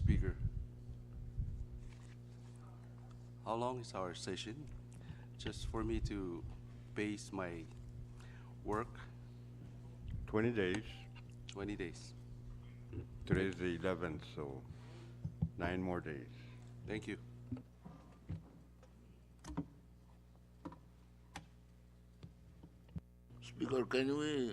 Speaker. How long is our session? Just for me to base my work, 20 days. 20 days. Today's the 11th, so 9 more days. Thank you. Speaker, can we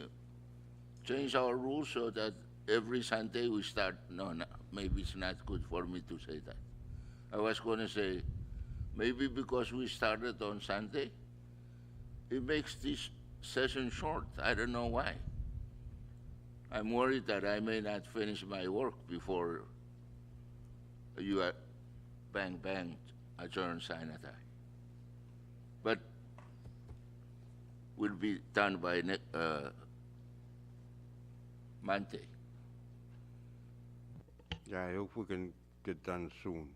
change our rules so that every Sunday we start? No, maybe it's not good for me to say that. I was going to say, maybe because we started on Sunday, it makes this session short. I don't know why. I'm worried that I may not finish my work before you bang bang adjourn Sinai. But will be done by Monday. Yeah, I hope we can get done soon.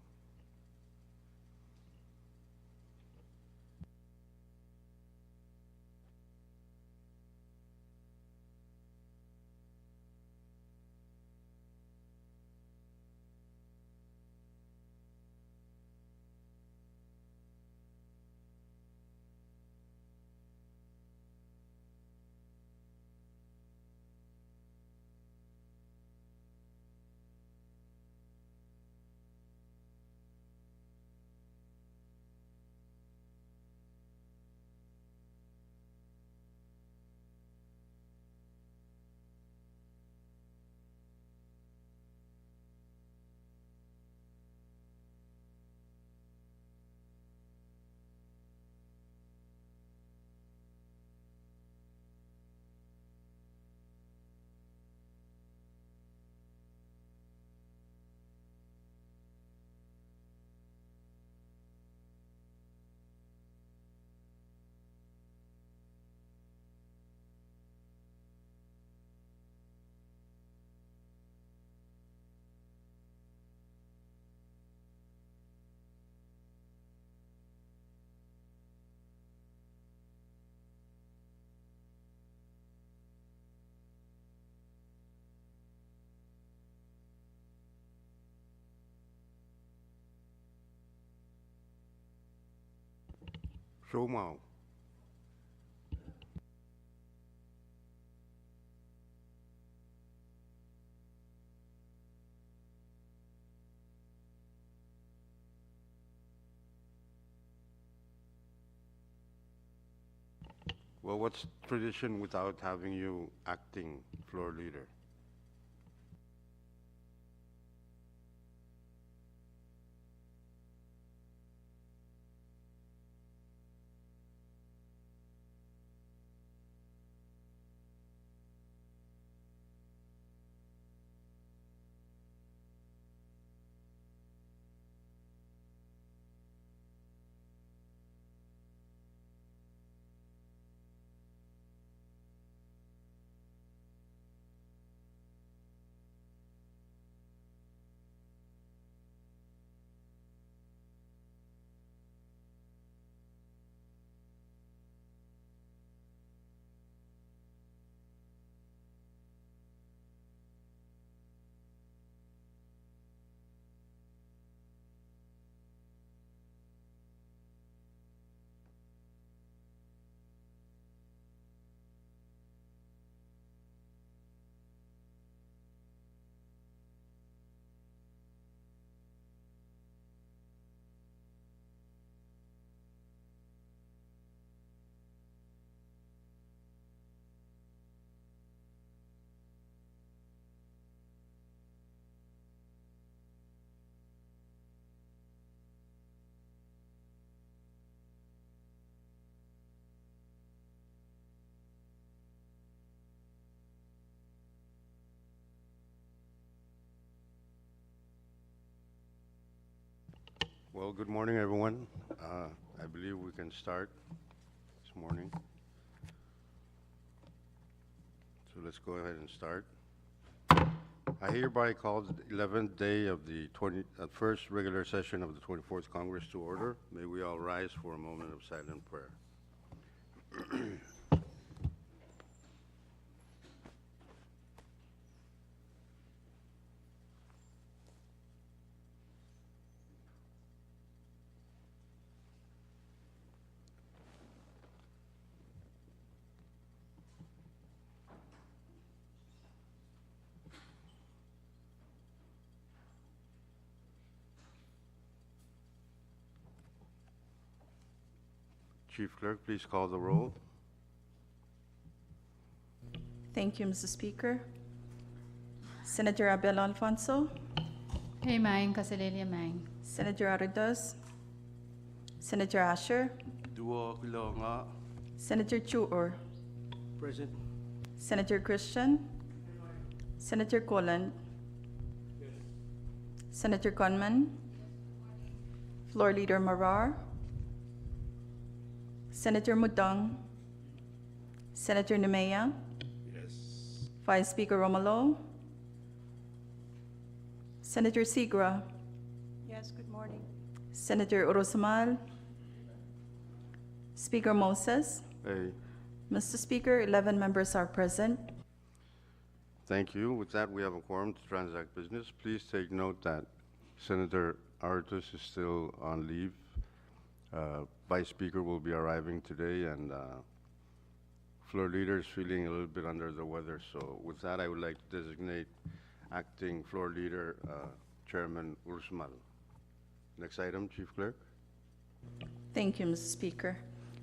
Shomao. Well, what's tradition without having you acting floor leader? Well, good morning, everyone. I believe we can start this morning. So let's go ahead and start. I hereby call the 11th day of the first regular session of the 24th Congress to order. May we all rise for a moment of silent prayer. Chief Clerk, please call the roll. Thank you, Mr. Speaker. Senator Abel Alfonso, Maing Kasililia Maing. Senator Aridos, Senator Asher, Duo Kulonga. Senator Chuor, Present. Senator Christian, Senator Coland, Senator Conman, Floor Leader Marar, Senator Mudang, Senator Nemea, Yes. Vice Speaker Romalo, Senator Sigra, Yes, good morning. Senator Urusamal, Speaker Moses. Hey, Mr. Speaker, 11 members are present. thank you. With that, we have a quorum to transact business. Please take note that Senator Artus is still on leave. Vice Speaker will be arriving today, and Floor Leader is feeling a little bit under the weather. So with that, I would like to designate Acting Floor Leader, Chairman Ursmal. Next item, Chief Clerk. Thank you, Mr. Speaker.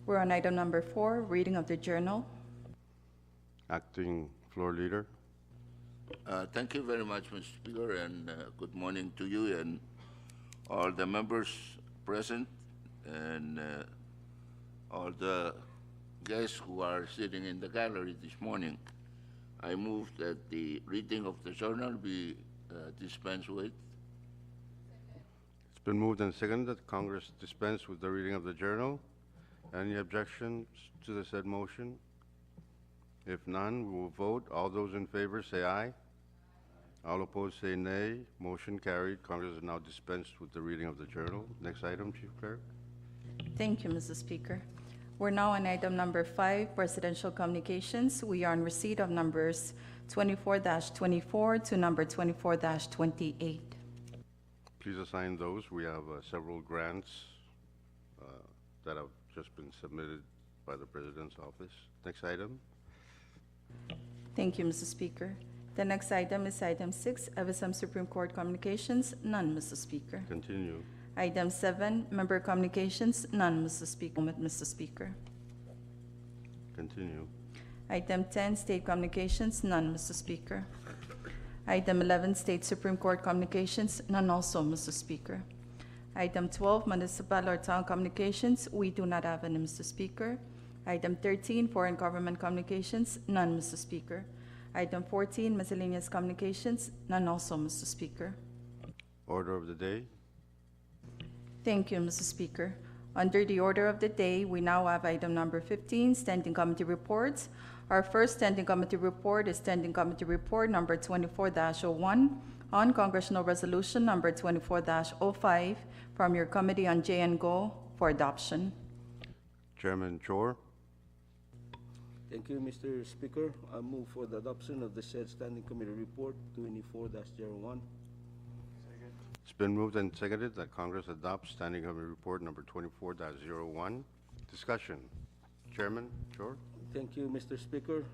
We're on item number 4, reading of the journal. Acting Floor Leader. Thank you very much, Mr. Speaker, and good morning to you and all the members present and all the guests who are sitting in the gallery this morning. I move that the reading of the journal be dispensed with. It's been moved and seconded that Congress dispense with the reading of the journal. Any objections to the said motion? If none, we will vote. All those in favor say aye. All opposed say nay. Motion carried. Congress is now dispensed with the reading of the journal. Next item, Chief Clerk. Thank you, Mr. Speaker. We're now on item number 5, presidential communications. We are on receipt of numbers 24-24 to number 24-28. Please assign those. We have several grants that have just been submitted by the President's office. Next item. Thank you, Mr. Speaker. The next item is item 6, Evisum Supreme Court communications. None, Mr. Speaker. Continue. Item 7, member communications. None, Mr. Speaker. Mr. Speaker. Continue. Item 10, state communications. None, Mr. Speaker. Item 11, state Supreme Court communications. None also, Mr. Speaker. Item 12, municipal or town communications. We do not have any, Mr. Speaker. Item 13, foreign government communications. None, Mr. Speaker. Item 14, miscellaneous communications. None also, Mr. Speaker. Order of the day. Thank you, Mr. Speaker. Under the order of the day, we now have item number 15, standing committee reports. Our first standing committee report is standing committee report number 24-01 on congressional resolution number 24-05 from your committee on J&GO for adoption. Chairman Chor. Thank you, Mr. Speaker. I move for the adoption of the said Standing Committee Report 24-01. It's been moved and seconded that Congress adopts Standing Committee Report number 24-01. Discussion. Chairman Chor. Thank you, Mr. Speaker.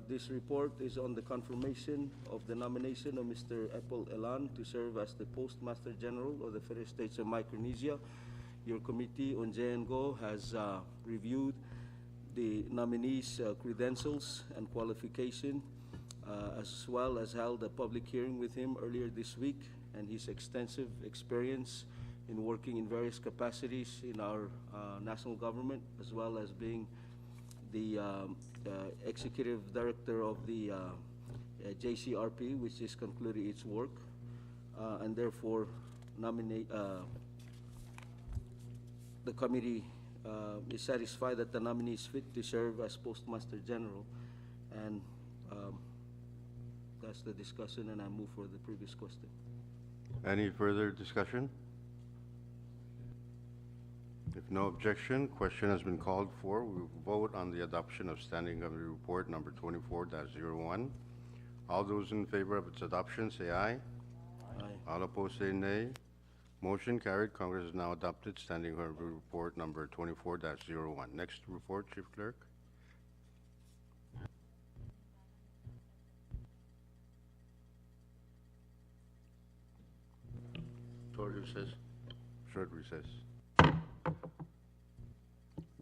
This report is on the confirmation of the nomination of Mr. Apple Elan to serve as the Postmaster General of the Federal States of Micronesia. Your Committee on J&GO has reviewed the nominee's credentials and qualification, as well as held a public hearing with him earlier this week, and his extensive experience in working in various capacities in our national government, as well as being the executive director of the JCRP, which is concluding its work, and therefore nominate the committee is satisfied that the nominee is fit to serve as Postmaster General, and that's the discussion, and I move for the previous question. Any further discussion? If no objection, question has been called for. We will vote on the adoption of Standing Committee Report number 24-01. All those in favor of its adoption say aye. Aye. All opposed say nay. Motion carried. Congress has now adopted Standing Committee Report number 24-01. Next report, Chief Clerk. Short recess. Short recess.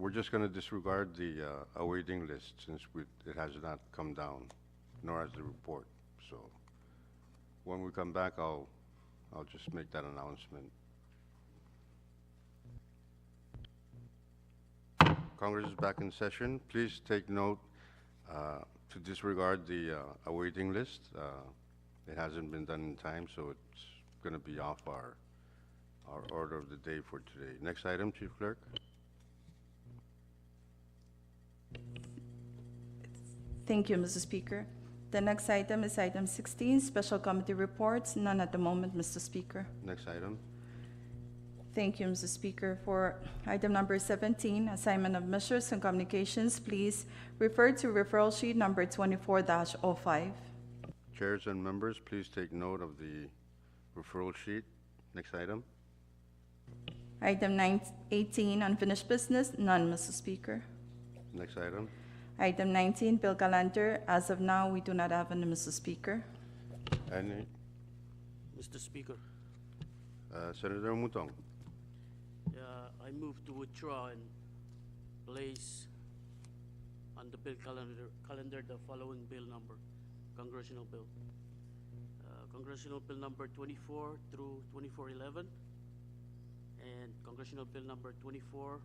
we're just going to disregard the awaiting list since it has not come down, nor has the report. So when we come back, I'll just make that announcement. Congress is back in session. Please take note to disregard the awaiting list. It hasn't been done in time, so it's going to be off our order of the day for today. Next item, Chief Clerk. Thank you, Mr. Speaker. The next item is item 16, special committee reports. None at the moment, Mr. Speaker. Next item. Thank you, Mr. Speaker. For item number 17, assignment of measures and communications, please refer to referral sheet number 24-05. Chairs and members, please take note of the referral sheet. Next item. Item 18, unfinished business. None, Mr. Speaker. Next item. Item 19, bill calendar. As of now, we do not have any, Mr. Speaker. Any? Mr. Speaker, Senator Mutong. I move to withdraw and place on the bill calendar the following bill number, congressional bill. Congressional bill number 24 through 2411, and congressional bill number 24-18,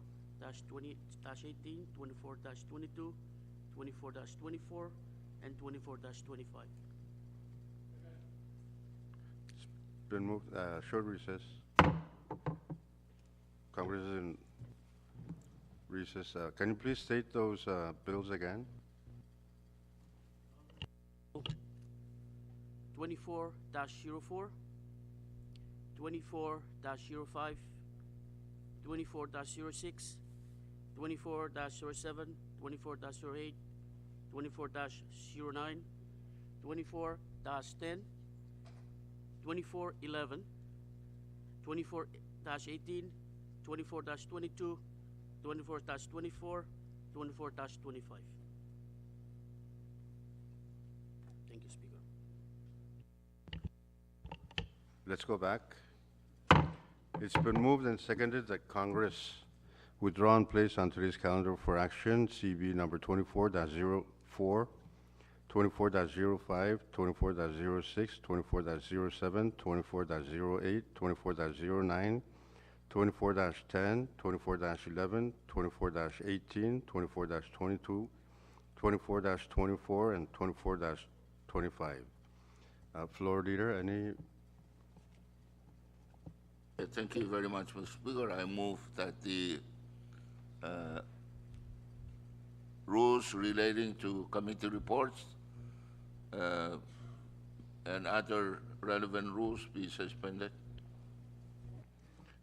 24-22, 24-24, and 24-25. Been moved. Short recess. Congress is in recess. Can you please state those bills again? 24-04, 24-05, 24-06, 24-07, 24-08, 24-09, 24-10, 24-11, 24-18, 24-22, 24-24, 24-25. Thank you, Speaker. Let's go back. It's been moved and seconded that Congress withdraw and place on today's calendar for action CB number 24-04, 24-05, 24-06, 24-07, 24-08, 24-09, 24-10, 24-11, 24-18, 24-22, 24-24, and 24-25. Floor Leader, any? Thank you very much, Mr. Speaker. I move that the rules relating to committee reports and other relevant rules be suspended.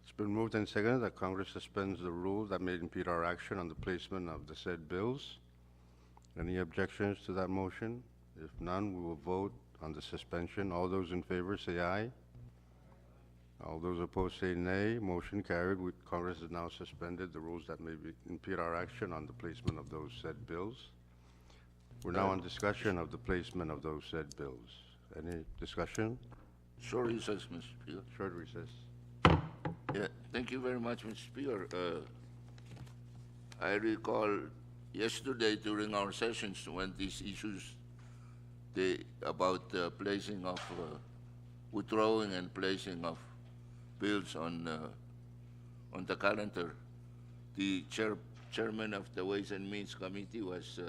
It's been moved and seconded that Congress suspends the rule that may impede our action on the placement of the said bills. Any objections to that motion? If none, we will vote on the suspension. All those in favor say aye. All those opposed say nay. Motion carried. Congress has now suspended the rules that may impede our action on the placement of those said bills. We're now on discussion of the placement of those said bills. Any discussion? Short recess, Mr. Speaker. Short recess. Yeah, thank you very much, Mr. Speaker. I recall yesterday during our sessions when these issues about placing of withdrawing and placing of bills on the calendar, the chairman of the Ways and Means Committee was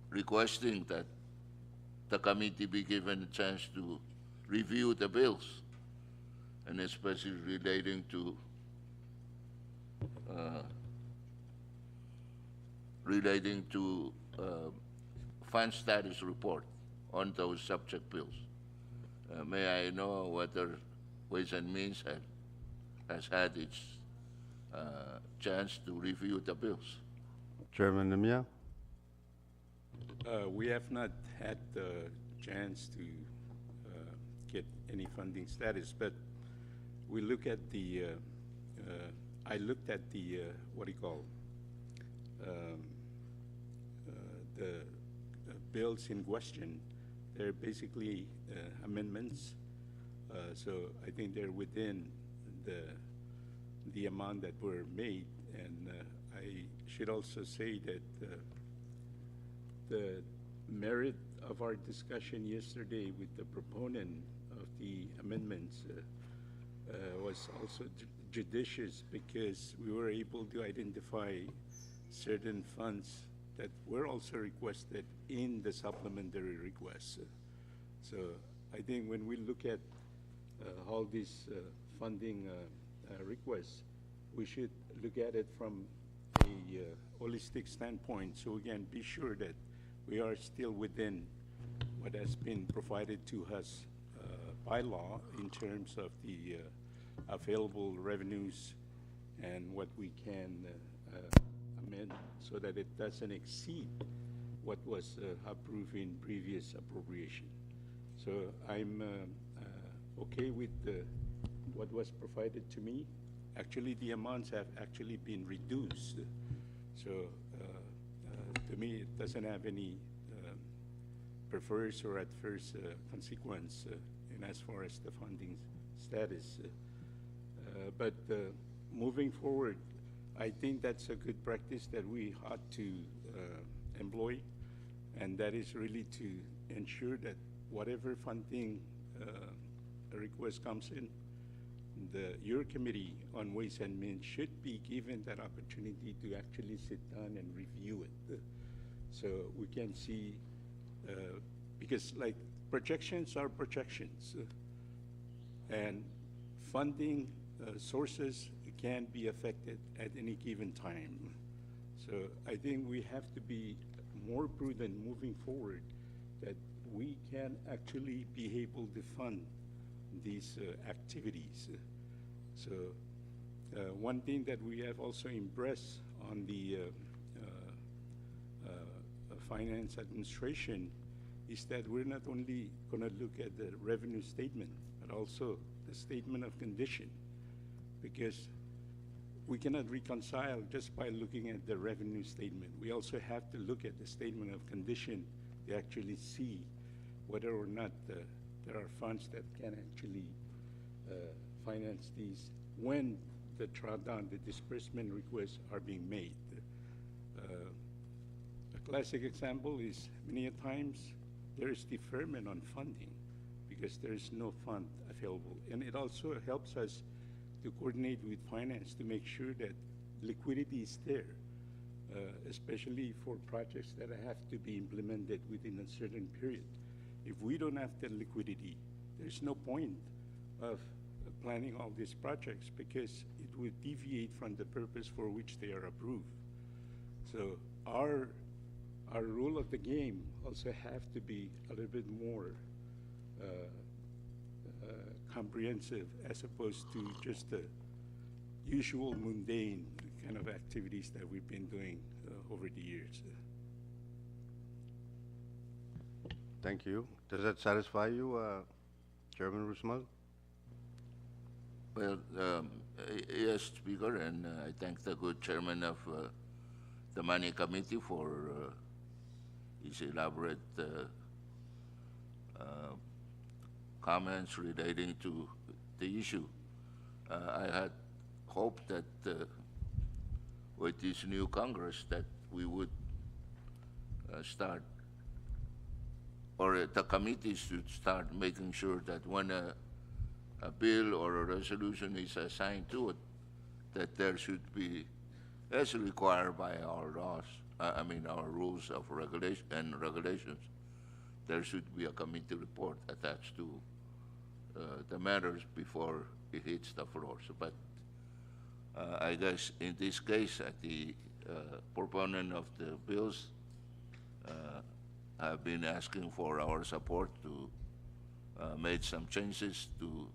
requesting that the committee be given a chance to review the bills, and especially relating to fund status report on those subject bills. May I know whether Ways and Means has had its chance to review the bills? Chairman Nemia? We have not had the chance to get any funding status, but we look at the, I looked at the, the bills in question. They're basically amendments, so I think they're within the amount that were made, And I should also say that the merit of our discussion yesterday with the proponent of the amendments was also judicious, because we were able to identify certain funds that were also requested in the supplementary requests. So I think when we look at all these funding requests, we should look at it from a holistic standpoint, so we can be sure that we are still within what has been provided to us by law in terms of the available revenues and what we can amend so that it doesn't exceed what was approved in previous appropriation. So I'm okay with what was provided to me. Actually, the amounts have actually been reduced. So to me, it doesn't have any perverse or adverse consequence in as far as the funding status. But moving forward, I think that's a good practice that we ought to employ, and that is really to ensure that whatever funding request comes in, your committee on Ways and Means should be given that opportunity to actually sit down and review it. So we can see, because like projections are projections, and funding sources can be affected at any given time. So I think we have to be more prudent moving forward, that we can actually be able to fund these activities. So one thing that we have also impressed on the finance administration is that we're not only going to look at the revenue statement, but also the statement of condition, because we cannot reconcile just by looking at the revenue statement. We also have to look at the statement of condition to actually see whether or not there are funds that can actually finance these when the drawdown, the disbursement requests are being made. A classic example is many a times there is deferment on funding because there is no fund available. And it also helps us to coordinate with finance to make sure that liquidity is there, especially for projects that have to be implemented within a certain period. If we don't have the liquidity, there's no point of planning all these projects, because it would deviate from the purpose for which they are approved. So our rule of the game also have to be a little bit more comprehensive, as opposed to just the usual mundane kind of activities that we've been doing over the years. Thank you. Does that satisfy you, Chairman Rusmal? Well, yes, Speaker, and I thank the good chairman of the Money Committee for his elaborate comments relating to the issue. I had hoped that with this new Congress that we would start, or the committee should start making sure that when a bill or a resolution is assigned to it, that there should be, as required by our laws, our rules of regulation and regulations, there should be a committee report attached to the matters before it hits the floor. So, but I guess in this case, the proponent of the bills have been asking for our support to make some changes to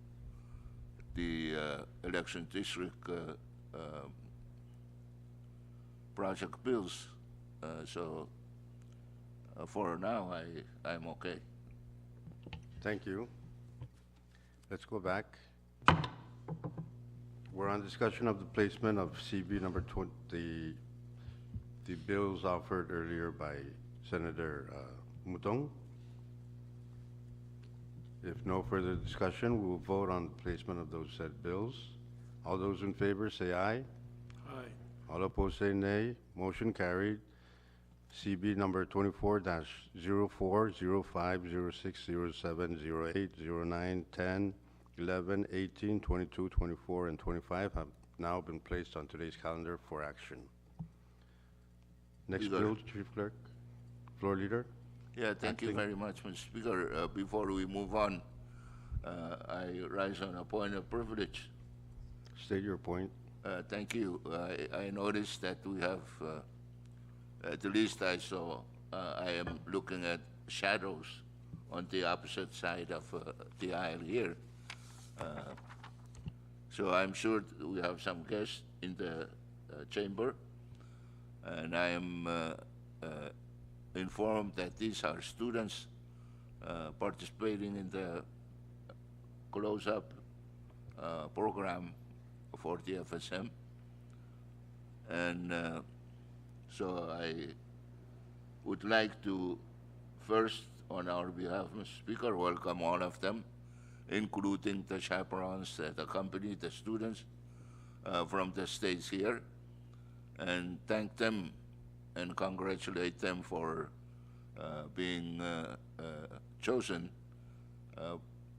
the election district project bills. So for now, I'm okay. Thank you. Let's go back. We're on discussion of the placement of CB number 20, the bills offered earlier by Senator Mutong. If no further discussion, we will vote on the placement of those said bills. All those in favor say aye. Aye. All opposed say nay. Motion carried. CB number 24-04, 05, 06, 07, 08, 09, 10, 11, 18, 22, 24, and 25 have now been placed on today's calendar for action. Next Speaker. bill, Chief Clerk. Floor Leader. Yeah, thank you Acting. very much, Mr. Speaker. Before we move on, I rise on a point of privilege. State your point. Thank you. I noticed that we have, at least I saw, I am looking at shadows on the opposite side of the aisle here. So I'm sure we have some guests in the chamber, and I am informed that these are students participating in the close-up program for the FSM. And so I would like to first, on our behalf, Mr. Speaker, welcome all of them, including the chaperones that accompany the students from the states here, and thank them and congratulate them for being chosen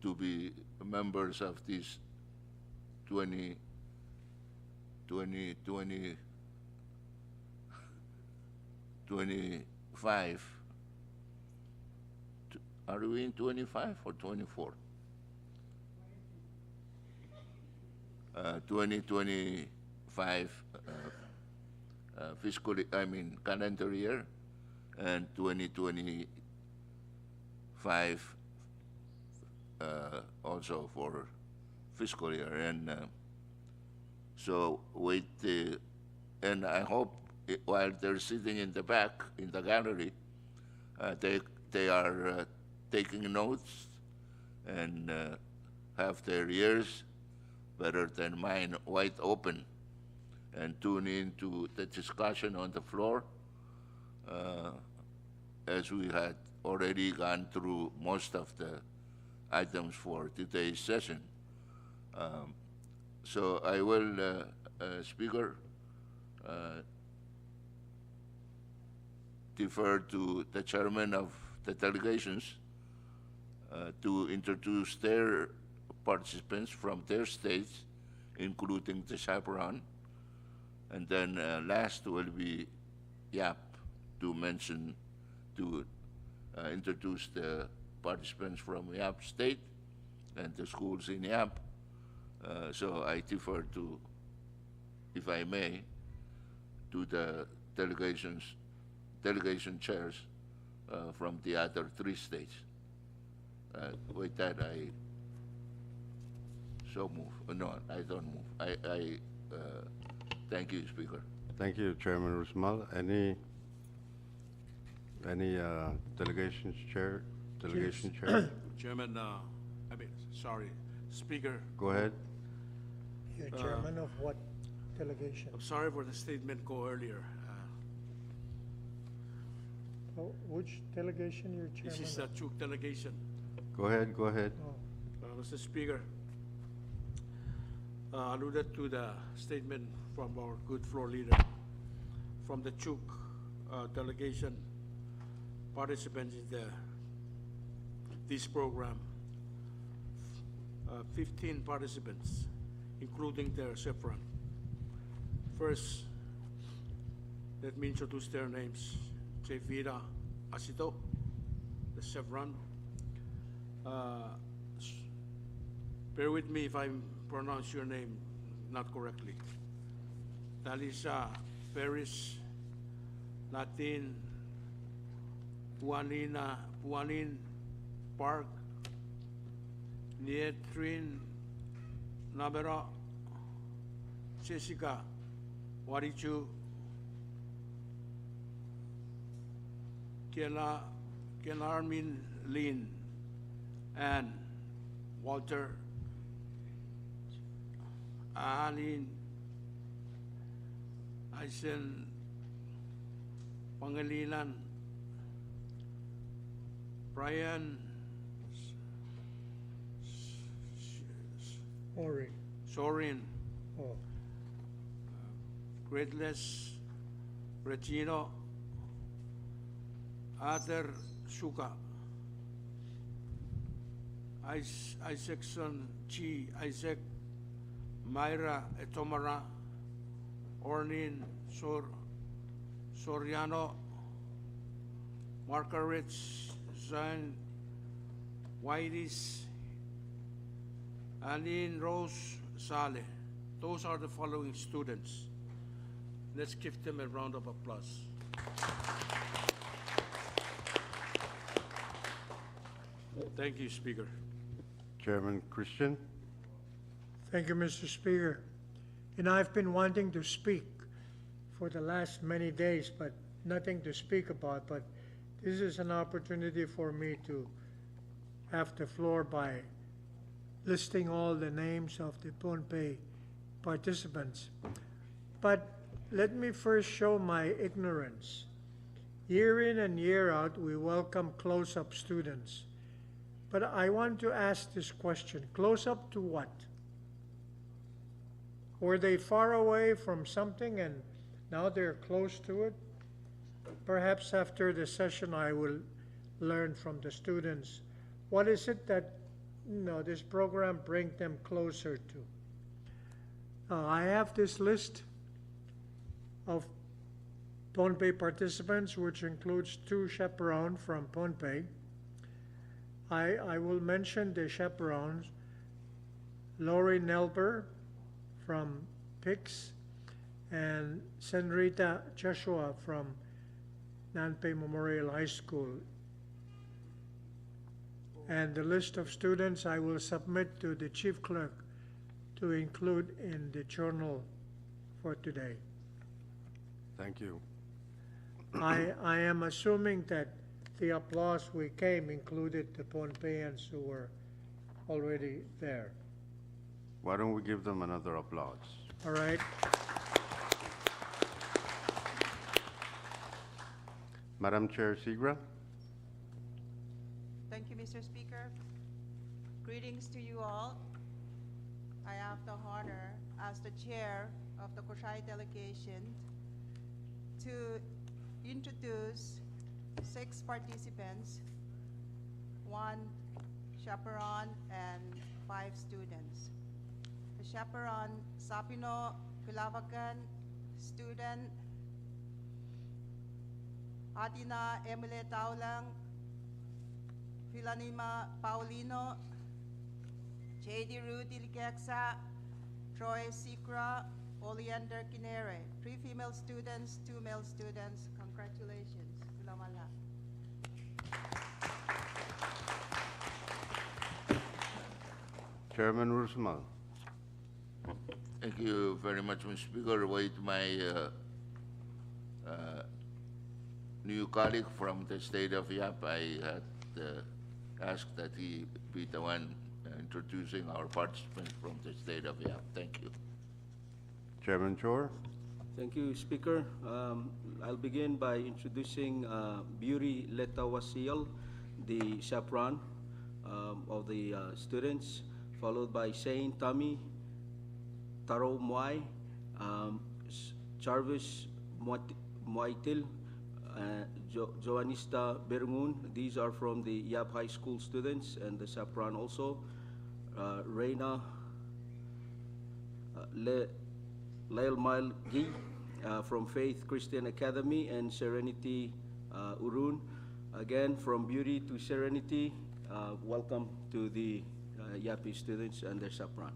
to be members of this 25. Are we in 25 or 24? 2025 calendar year, and 2025 also for fiscal year. And so and I hope while they're sitting in the back in the gallery, they are taking notes and have their ears better than mine wide open and tune into the discussion on the floor, as we had already gone through most of the items for today's session. So I will, Speaker, defer to the chairman of the delegations to introduce their participants from their states, including the chaperone. And then last will be YAP to introduce the participants from YAP state and the schools in YAP. So I defer to, if I may, to the delegation chairs from the other three states. With that, I so move. No, I don't move. I thank you, Speaker. Thank you, Chairman Rusmal. Any delegation chair? Chairman, sorry, Speaker, Speaker. Go ahead. You're chairman of what delegation? I'm sorry for the statement go earlier. Which delegation you're This chairman is the of? Chuk delegation. Go ahead. Go ahead. Oh, Mr. Speaker, alluded to the statement from our good floor leader, from the Chuk delegation participants in this program, 15 participants, including their chaperone. First, let me introduce their names. Jevira Asito, the chaperone. Bear with me if I pronounce your name not correctly. Talisa Paris, Latin Puanin Park, Nietrin Nabera, Jessica Warichu, Kenarmin Lin, and Walter Alin Aisen Pangilinan, Brian Ori. Sorin, Oh, Greatness Regino Ader Suka, Isaacson Chi Isaac, Myra Etomara, Ornin Soriano, Margaret Zan Whiteys, Anin Rose Saleh. Those are the following students. Let's give them a round of applause. Thank you, Speaker. Chairman Christian? Thank you, Mr. Speaker. And I've been wanting to speak for the last many days, but nothing to speak about. But this is an opportunity for me to have the floor by listing all the names of the Pohnpei participants. But let me first show my ignorance. Year in and year out, we welcome close-up students. But I want to ask this question, close-up to what? Were they far away from something and now they're close to it? Perhaps after the session I will learn from the students, what is it that this program brings them closer to? I have this list of Pohnpei participants, which includes 2 chaperones from Pohnpei. I will mention the chaperones, Lori Nelber from PIX, and Senrita Joshua from Nanpei Memorial High School. And the list of students I will submit to the Chief Clerk to include in the journal for today. Thank you. I am assuming that the applause we came included the Pohnpeians who were already there. Why don't we give them another applause? All right? Madam Chair Sigra? Thank you, Mr. Speaker. Greetings to you all. I have the honor as the chair of the Koshai delegation to introduce 6 participants, 1 chaperone and 5 students. The chaperone, Sapino Pilavakan, student, Adina Emile Taulang, Filanima Paulino, J.D. Rudy Likeksa, Troy Sikra, Oleander Kinere. 3 female students, 2 male students. Congratulations. Filamala. Chairman Rusmal? Thank you very much, Mr. Speaker. With my new colleague from the state of Yap, I had asked that he be the one introducing our participants from the state of Yap. Thank you. Chairman Chor? Thank you, Speaker. I'll begin by introducing Beauty Letawasiel, the chaperone of the students, followed by Shane Tami, Taro Muay, Jarvis Muaitil, Joanista Bermun. These are from the Yap High School students, and the chaperone also. Reina Lailmail Gi from Faith Christian Academy, and Serenity Urun, again from Beauty to Serenity. Welcome to the Yapi students and their chaperone.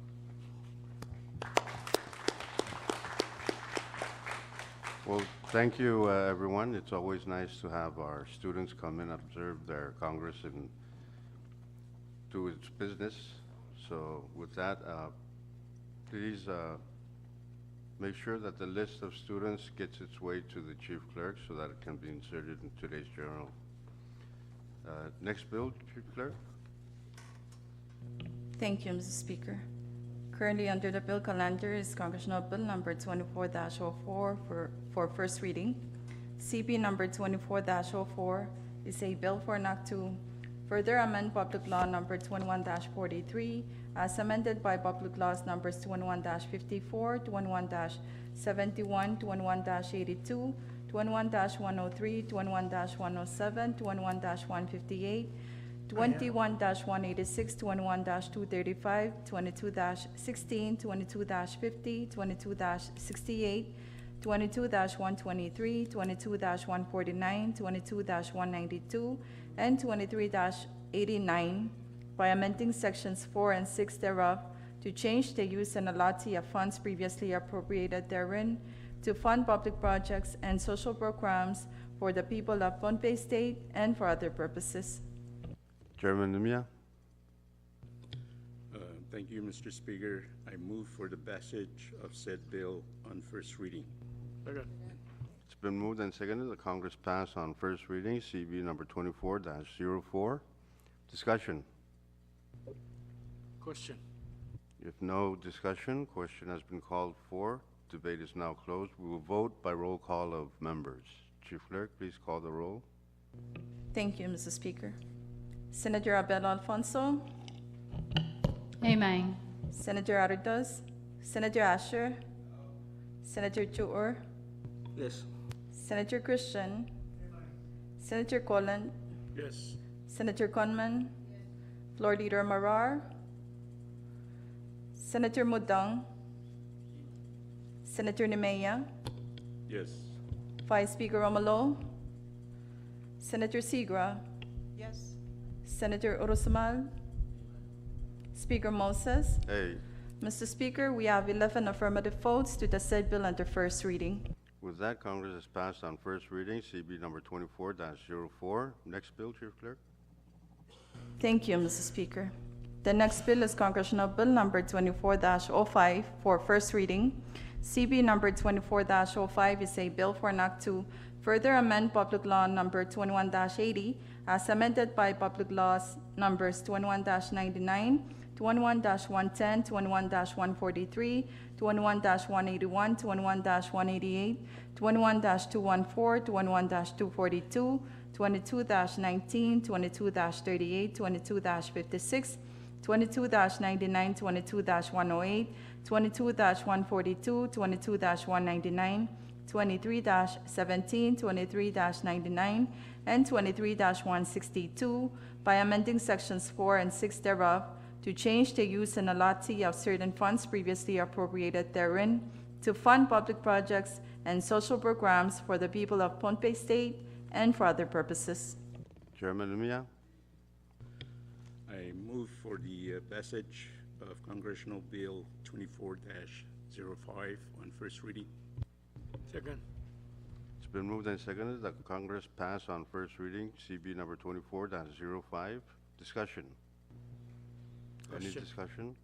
Well, thank you, everyone. It's always nice to have our students come and observe their Congress and do its business. So with that, please make sure that the list of students gets its way to the Chief Clerk so that it can be inserted in today's journal. Next bill, Chief Clerk. Thank you, Mr. Speaker. Currently under the bill calendar is Congressional Bill number 24-04 for first reading. CB number 24-04 is a bill for an act to further amend Public Law number 21-43 as amended by Public Laws numbers 21-54, 21-71, 21-82, 21-103, 21-107, 21-158, 21-186, 21-235, 22-16, 22-50, 22-68, 22-123, 22-149, 22-192, and 23-89 by amending sections 4 and 6 thereof to change the use and allotment of funds previously appropriated therein to fund public projects and social programs for the people of Pohnpei State and for other purposes. Chairman Numia, Thank you, Mr. Speaker. I move for the passage of said bill on first reading. Second. it's been moved and seconded that Congress pass on first reading CB number 24-04. Discussion. Question. If no discussion, question has been called for. Debate is now closed. We will vote by roll call of members. Chief Clerk, please call the roll. Thank you, Mr. Speaker. Senator Abel Alfonso, Amen. Senator Aritos, Senator Asher, Senator Chuor, Yes. Senator Christian, Senator Colon, Yes. Senator Conman, Floor Leader Marar, Senator Mudang, Senator Nemea, Yes. Vice Speaker Romolo, Senator Sigra, Yes. Senator Urusamal, Speaker Moses. Hey, Mr. Speaker, we have 11 affirmative votes to the said bill under first reading. with that, Congress has passed on first reading CB number 24-04. Next bill, Chief Clerk. Thank you, Mr. Speaker. The next bill is Congressional Bill Number 24-05 for first reading. CB Number 24-05 is a bill for an act to further amend Public Law Number 21-80 as amended by Public Laws Numbers 21-99, 21-110, 21-143, 21-181, 21-188, 21-214, 21-242, 22-19, 22-38, 22-56, 22-99, 22-108, 22-142, 22-199, 23-17, 23-99, and 23-162 by amending sections 4 and 6 thereof to change the use and allotment of certain funds previously appropriated therein to fund public projects and social programs for the people of Pohnpei State and for other purposes. Chairman Lumia, I move for the passage of Congressional Bill 24-05 on first reading. Second. it's been moved and seconded that Congress pass on first reading CB number 24-05. Discussion. Any Question. discussion?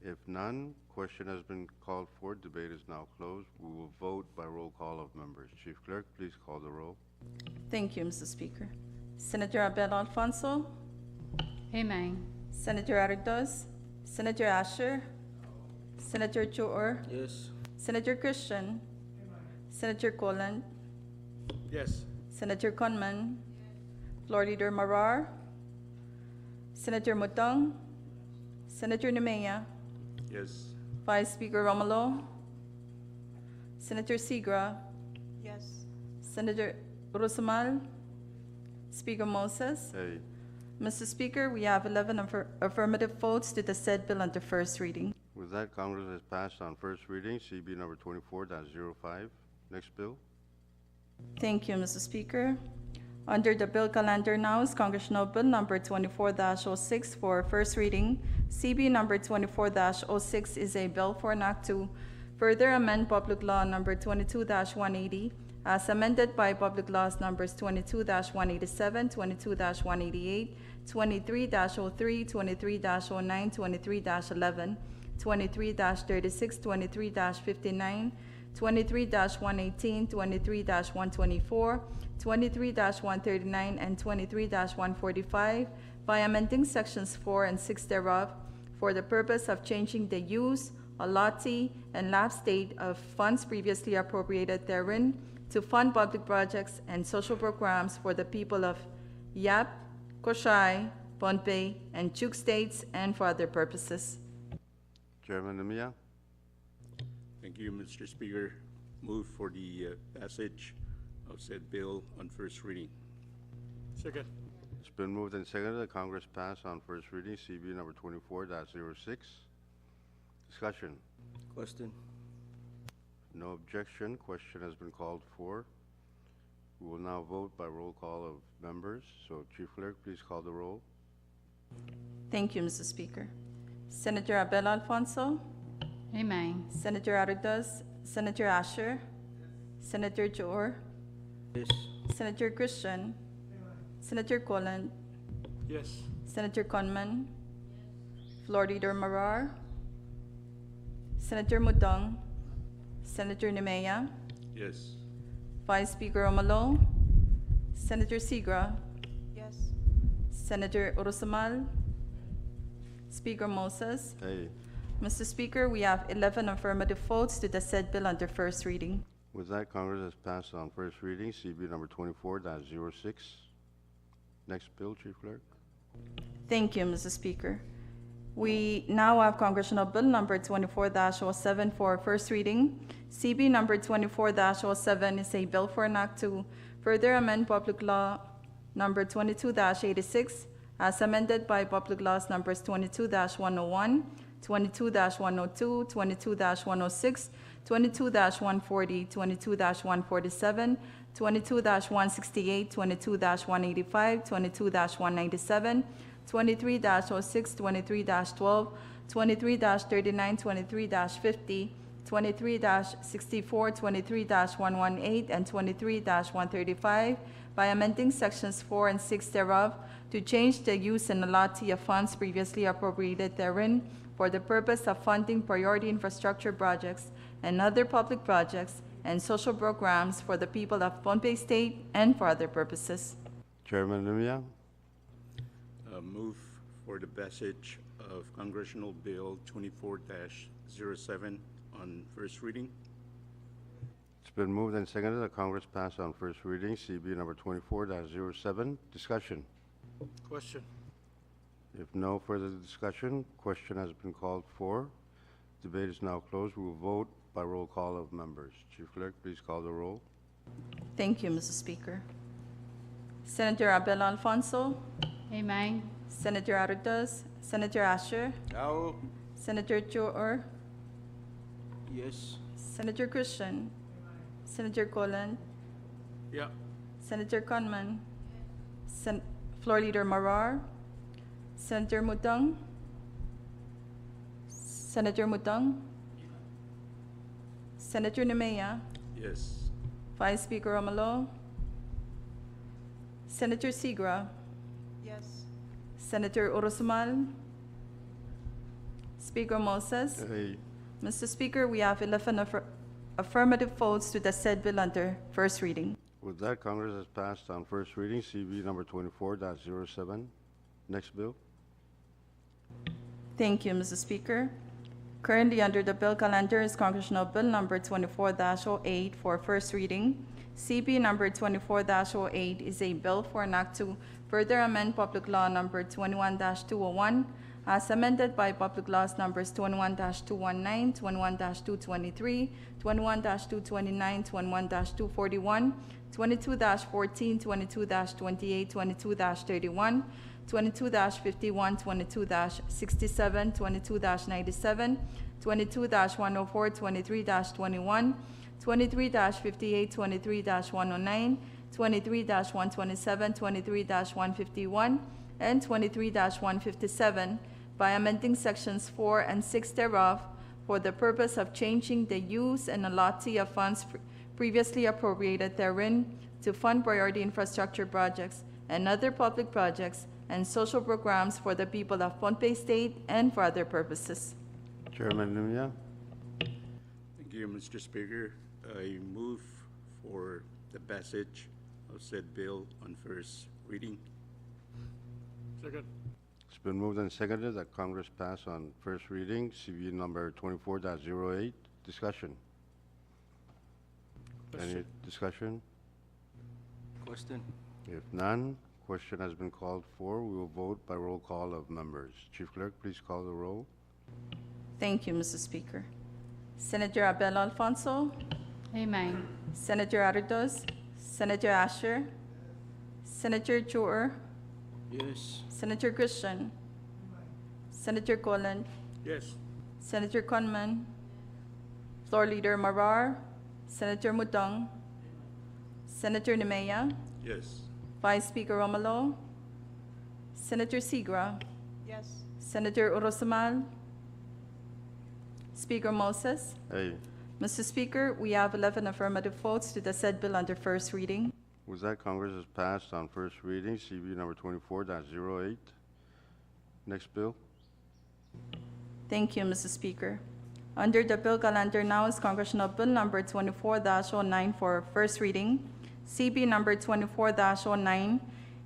If none, question has been called for. Debate is now closed. We will vote by roll call of members. Chief Clerk, please call the roll. Thank you, Mr. Speaker. Senator Abel Alfonso, Amen. Senator Aritos, Senator Asher, Senator Chuor, Yes. Senator Christian, Senator Colon, Yes. Senator Conman, Floor Leader Marar, Senator Mutang, Senator Nemea, Yes. Vice Speaker Romulo, Senator Sigra, Yes. Senator Urusamal, Speaker Moses. Hey, Mr. Speaker, we have 11 affirmative votes to the said bill under first reading. with that, Congress has passed on first reading CB number 24-05. Next bill. Thank you, Mr. Speaker. Under the bill calendar now is Congressional Bill Number 24-06 for first reading. CB Number 24-06 is a bill for an act to further amend Public Law Number 22-180 as amended by Public Laws Numbers 22-187, 22-188, 23-03, 23-09, 23-11, 23-36, 23-59, 23-118, 23-124, 23-139, and 23-145 by amending sections 4 and 6 thereof for the purpose of changing the use, allotment, and lapse date of funds previously appropriated therein to fund public projects and social programs for the people of Yap, Koshai, Pohnpei, and Chuk states, and for other purposes. Chairman Nemia? Thank you, Mr. Speaker. Move for the passage of said bill on first reading. Second. It's been moved and seconded that Congress pass on first reading CB number 24-06. Discussion. Question. No objection. Question has been called for. We will now vote by roll call of members. So, Chief Clerk, please call the roll. Thank you, Mr. Speaker. Senator Abel Alfonso, Amen. Senator Arroyo, Senator Asher, Senator Joor, Yes. Senator Christian, Senator Coland, Yes. Senator Conman, Floor Leader Marar, Senator Mutong, Senator Nemea, Yes. Vice Speaker Romalo, Senator Sigra, Yes. Senator Urusamal, Speaker Moses. Hey. Mr. Speaker, we have 11 affirmative votes to the said bill under first reading. With that, Congress has passed on first reading CB number 24-06. Next bill, Chief Clerk. Thank you, Mr. Speaker. We now have Congressional Bill number 24-07 for first reading. CB number 24-07 is a bill for an act to further amend Public Law number 22-86 as amended by Public Laws numbers 22-101, 22-102, 22-106, 22-140, 22-147, 22-168, 22-185, 22-197, 23-06, 23-12, 23-39, 23-50, 23-64, 23-118, and 23-135 by amending sections 4 and 6 thereof to change the use and allotment of funds previously appropriated therein for the purpose of funding priority infrastructure projects and other public projects and social programs for the people of Pohnpei State and for other purposes. Chairman Nemia? Move for the passage of Congressional Bill 24-07 on first reading. It's been moved and seconded that Congress pass on first reading CB number 24-07. Discussion. Question. If no further discussion, question has been called for. Debate is now closed. We will vote by roll call of members. Chief Clerk, please call the roll. Thank you, Mr. Speaker. Senator Abel Alfonso, Amen. Senator Arroyo, Senator Asher, Now, Senator Joor, Yes. Senator Christian, Senator Coland, Yeah. Senator Conman, Floor Leader Marar, Senator Mutong, Senator Nemea, Yes. Vice Speaker Romalo, Senator Sigra, Yes. Senator Urusamal, Speaker Moses. Hey. Mr. Speaker, we have 11 affirmative votes to the said bill under first reading. With that, Congress has passed on first reading CB number 24-07. Next bill. Thank you, Mr. Speaker. Currently under the bill calendar is Congressional Bill number 24-08 for first reading. CB number 24-08 is a bill for an act to further amend Public Law number 21-201 as amended by Public Laws numbers 21-219, 21-223, 21-229, 21-241, 22-14, 22-28, 22-31, 22-51, 22-67, 22-97, 22-104, 23-21, 23-58, 23-109, 23-127, 23-151, and 23-157 by amending sections 4 and 6 thereof for the purpose of changing the use and allotment of funds previously appropriated therein to fund priority infrastructure projects and other public projects and social programs for the people of Pohnpei State and for other purposes. Chairman Nemia? Thank you, Mr. Speaker. I move for the passage of said bill on first reading. Second. It's been moved and seconded that Congress pass on first reading CB number 24-08. Discussion. Any discussion? Question. If none, Question has been called for. We will vote by roll call of members. Chief Clerk, please call the roll. Thank you, Mr. Speaker. Senator Abel Alfonso, Amen. Senator Aridos, Senator Asher, Senator Chua, Yes. Senator Christian, Senator Golan, Yes. Senator Conman, Floor Leader Marar, Senator Mutong, Senator Nemea, Yes. Vice Speaker Romalo, Senator Sigra, Yes. Senator Urosamal, Speaker Moses. Aye. Mr. Speaker, we have 11 affirmative votes to the said bill under first reading. With that, Congress has passed on first reading, CB number 24-08. Next bill. Thank you, Mr. Speaker. Under the bill calendar now is Congressional Bill number 24-09 for first reading. CB number 24-09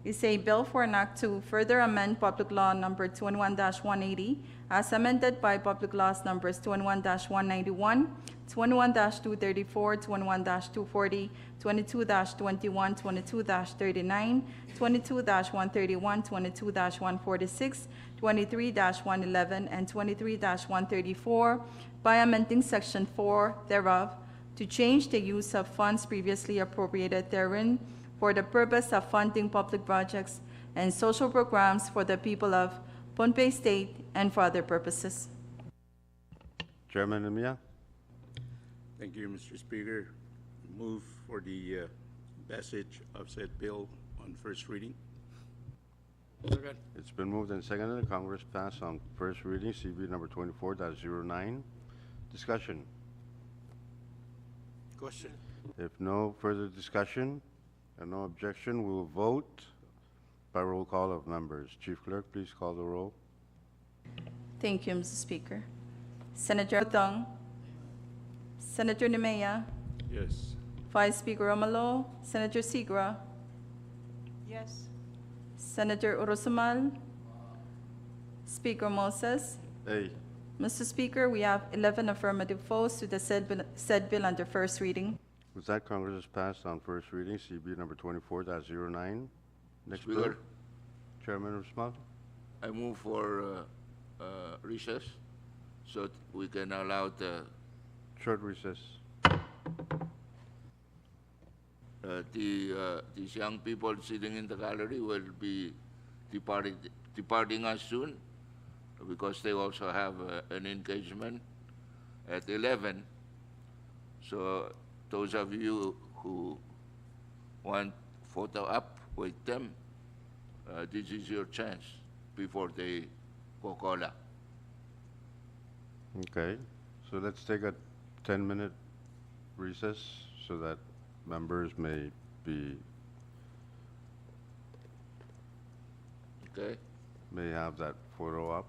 is a bill for an act to further amend Public Law number 21-180 as amended by Public Laws numbers 21-191, 21-234, 21-240, 22-21, 22-39, 22-131, 22-146, 23-111, and 23-134 by amending Section 4 thereof to change the use of funds previously appropriated therein for the purpose of funding public projects and social programs for the people of Pohnpei State and for other purposes. Chairman Nemea. Thank you, Mr. Speaker. Move for the passage of said bill on first reading. Second. It's been moved and seconded. Congress pass on first reading, CB number 24-09. Discussion. Question. If no further discussion and no objection, we will vote by roll call of members. Chief Clerk, please call the roll. Thank you, Mr. Speaker. Senator Mutong, Senator Nemea, Yes. Vice Speaker Romalo, Senator Sigra, Yes. Senator Urosamal, Speaker Moses. Aye. Mr. Speaker, we have 11 affirmative votes to the said bill under first reading. With that, Congress has passed on first reading, CB number 24-09. Next bill. Speaker, Chairman Usman. I move for recess so that we can allow Short recess. these young people sitting in the gallery will be departing us soon because they also have an engagement at 11. So those of you who want photo up with them, this is your chance before they go cola. Okay, so let's take a 10-minute recess so that members may have that photo up.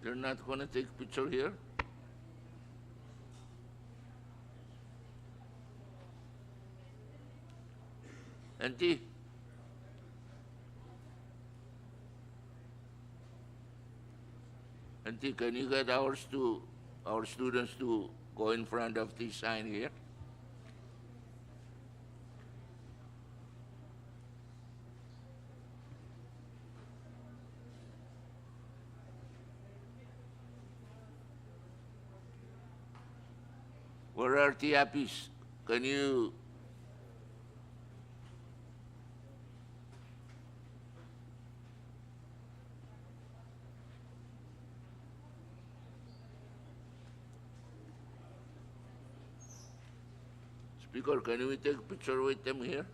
They're not going to take picture here? Auntie? Auntie, can you get our students to go in front of this sign here? RRT Apis, can you Speaker, can we take picture with them here?